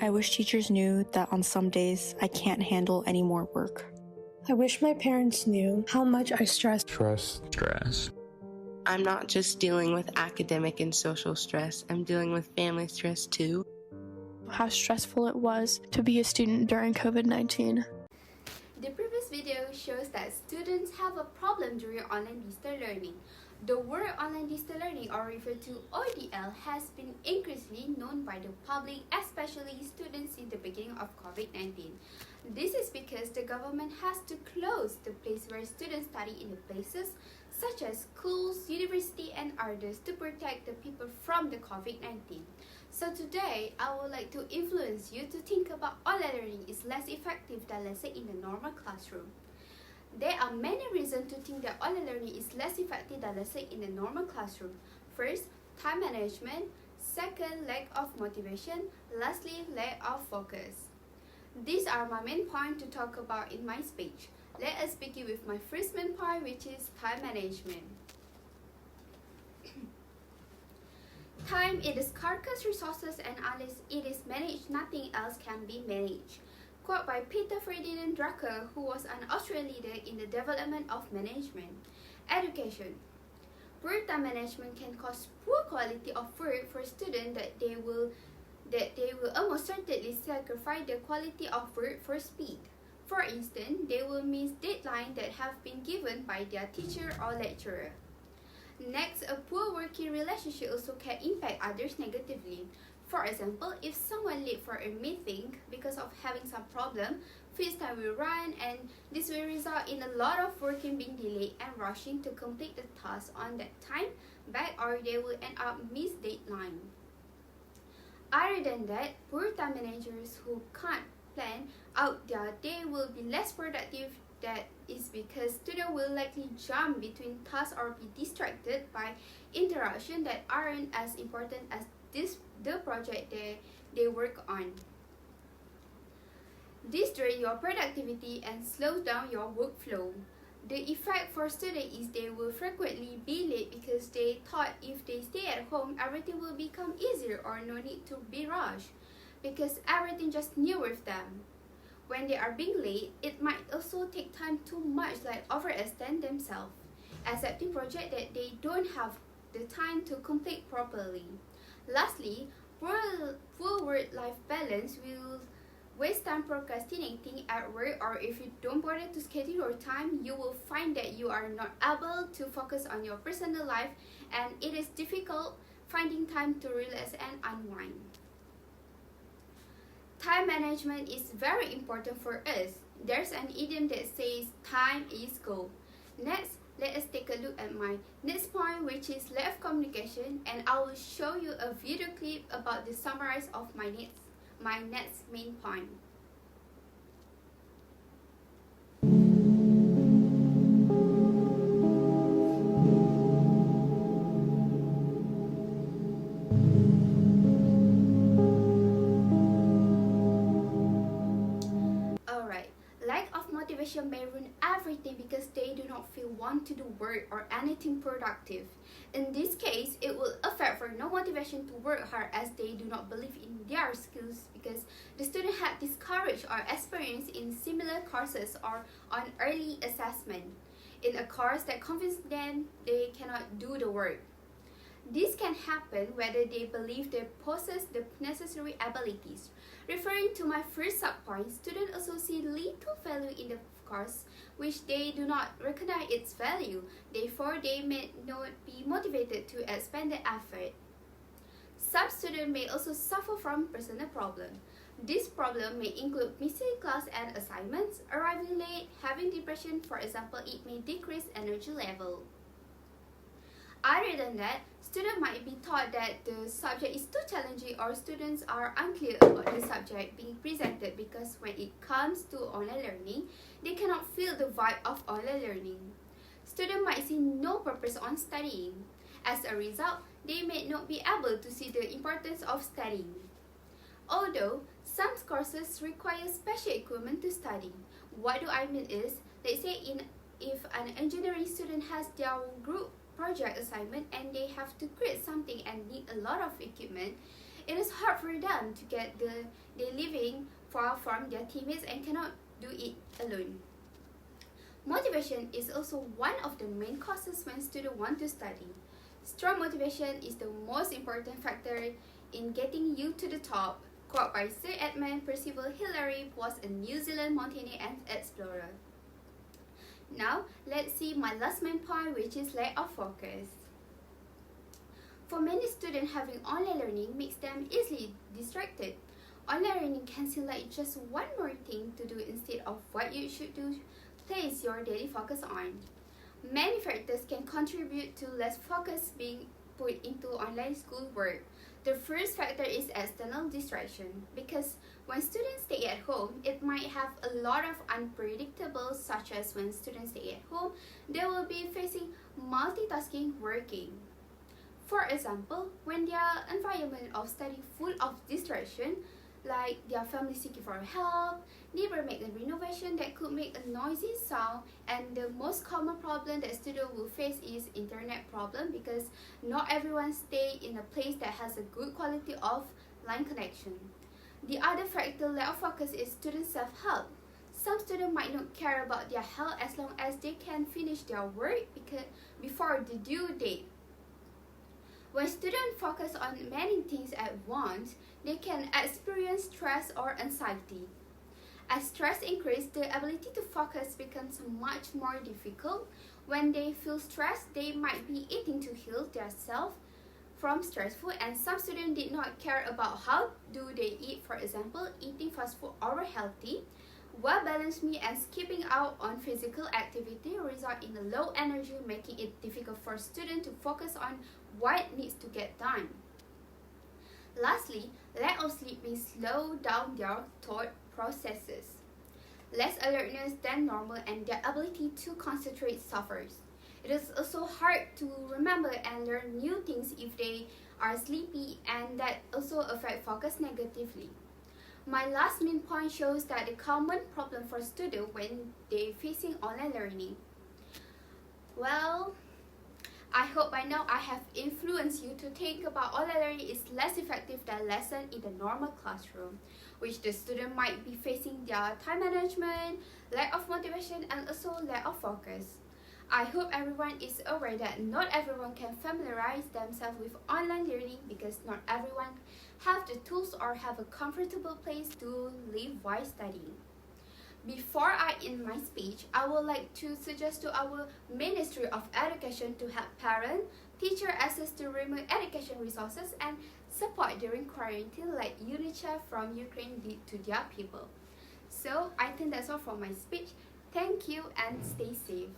I wish teachers knew that on some days I can't handle any more work. I wish my parents knew how much I stress. I'm not just dealing with academic and social stress, I'm dealing with family stress too. How stressful it was to be a student during COVID-19. The previous video shows that students have a problem during online digital learning. The word online digital learning, or referred to ODL, has been increasingly known by the public, especially students in the beginning of COVID-19. This is because the government has to close the place where students study in the places such as schools, university, and others to protect the people from the COVID-19. So today, I would like to influence you to think about online learning is less effective than lesson in the normal classroom. There are many reasons to think that online learning is less effective than lesson in the normal classroom. First, time management. Second, lack of motivation. Lastly, lack of focus. These are my main points to talk about in my speech. Let us begin with my first main point, which is time management. Time is scarce resources, and unless it is managed, nothing else can be managed. Quote by Peter Ferdinand Drucker, who was an Austrian leader in the development of management. Education. Poor time management can cause poor quality of work for students that they will almost certainly sacrifice the quality of work for speed. For instance, they will miss deadlines that have been given by their teacher or lecturer. Next, a poor working relationship also can impact others negatively. For example, if someone late for a meeting because of having some problem, fixed time will run, and this will result in a lot of working being delayed and rushing to complete the task on that time back, or they will end up miss deadline. Other than that, poor time managers who can't plan out their day will be less productive. That is because students will likely jump between tasks or be distracted by interruptions that aren't as important as the project they work on. This drains your productivity and slows down your workflow. The effect for students is they will frequently be late because they thought if they stay at home, everything will become easier or no need to be rushed because everything just new with them. When they are being late, it might also take time too much, like overextend themselves, accepting projects that they don't have the time to complete properly. Lastly, poor work-life balance will waste time procrastinating at work, or if you don't bother to schedule your time, you will find that you are not able to focus on your personal life, and it is difficult finding time to relax and unwind. Time management is very important for us. There's an idiom that says time is gold. Next, let us take a look at my next point, which is lack of communication, and I will show you a video clip about the summary of my next main point. Motivation may ruin everything because they do not feel want to do work or anything productive. In this case, it will affect for no motivation to work hard as they do not believe in their skills because the student had discouraged or experience in similar courses or on early assessment in a course that convinced them they cannot do the work. This can happen whether they believe they possess the necessary abilities. Referring to my first subpoint, students also see little value in the course, which they do not recognize its value. Therefore, they may not be motivated to expend their effort. Some students may also suffer from personal problems. This problem may include missing class and assignments, arriving late, having depression. For example, it may decrease energy level. Other than that, students might be taught that the subject is too challenging, or students are unclear about the subject being presented because when it comes to online learning, they cannot feel the vibe of online learning. Students might see no purpose on studying. As a result, they may not be able to see the importance of studying. Although some courses require special equipment to study. What do I mean is, let's say if an engineering student has their group project assignment and they have to create something and need a lot of equipment, it is hard for them to get their living far from their teammates and cannot do it alone. Motivation is also one of the main causes when students want to study. Strong motivation is the most important factor in getting you to the top. Quote by Sir Edmund Percival Hillary, was a New Zealand mountaineer and explorer. Now, let's see my last main point, which is lack of focus. For many students, having online learning makes them easily distracted. Online learning can seem like just one more thing to do instead of what you should do. Place your daily focus on. Many factors can contribute to less focus being put into online schoolwork. The first factor is external distraction, because when students stay at home, it might have a lot of unpredictables, such as when students stay at home, they will be facing multitasking working. For example, when their environment of study full of distraction, like their family seeking for help, neighbor make a renovation that could make a noisy sound, and the most common problem that students will face is internet problem, because not everyone stay in a place that has a good quality of line connection. The other factor lack of focus is student self-help. Some students might not care about their health as long as they can finish their work before the due date. When students focus on many things at once, they can experience stress or anxiety. As stress increases, the ability to focus becomes much more difficult. When they feel stressed, they might be eating to heal themselves from stressful, and some students did not care about how do they eat. For example, eating fast food over healthy, well-balanced meal, and skipping out on physical activity result in a low energy, making it difficult for students to focus on what needs to get done. Lastly, lack of sleep may slow down their thought processes. Less alertness than normal, and their ability to concentrate suffers. It is also hard to remember and learn new things if they are sleepy, and that also affects focus negatively. My last main point shows that the common problem for students when they facing online learning. Well, I hope by now I have influenced you to think about online learning is less effective than lesson in the normal classroom, which the student might be facing their time management, lack of motivation, and also lack of focus. I hope everyone is aware that not everyone can familiarize themselves with online learning, because not everyone have the tools or have a comfortable place to live while studying. Before I end my speech, I would like to suggest to our Ministry of Education to help parents, teachers access to remote education resources and support during quarantine, like UNICEF from Ukraine did to their people. So I think that's all for my speech. Thank you and stay safe.